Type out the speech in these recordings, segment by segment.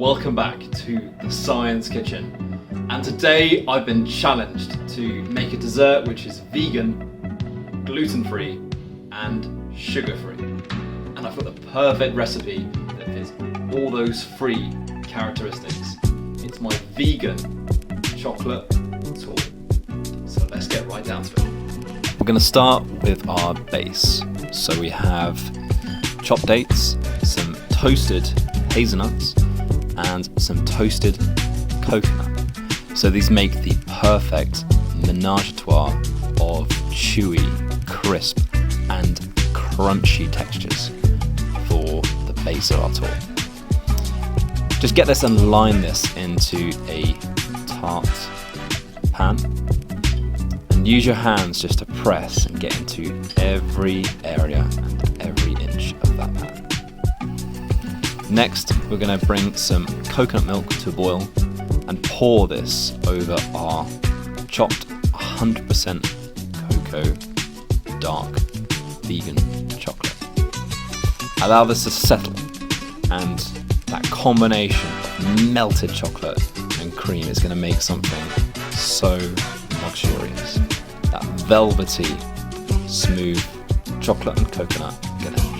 welcome back to the Science Kitchen. And today I've been challenged to make a dessert which is vegan, gluten-free and sugar-free. And I've got the perfect recipe that fits all those three characteristics. It's my vegan chocolate torte. So let's get right down to it. We're going to start with our base. So we have chopped dates, some toasted hazelnuts and some toasted coconut. So these make the perfect ménage à trois of chewy, crisp and crunchy textures for the base of our torte. Just get this and line this into a tart pan and use your hands just to press and get into every area and every inch of that pan. Next, we're going to bring some coconut milk to a boil and pour this over our chopped 100% cocoa dark vegan chocolate. Allow this to settle, and that combination of melted chocolate and cream is going to make something so luxurious. That velvety, smooth chocolate and coconut ganache.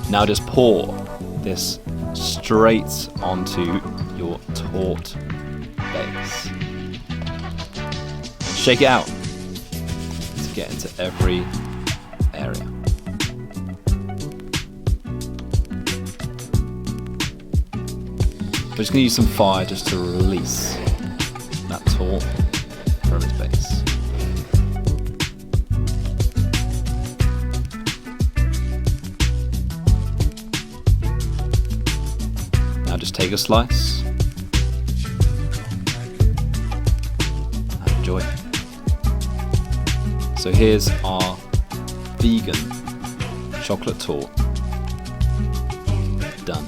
Now just pour this straight onto your torte base. Shake it out to get into every area. We're just going to use some fire just to release that torte from its base. Now just take a slice and enjoy. So here's our vegan chocolate torte done.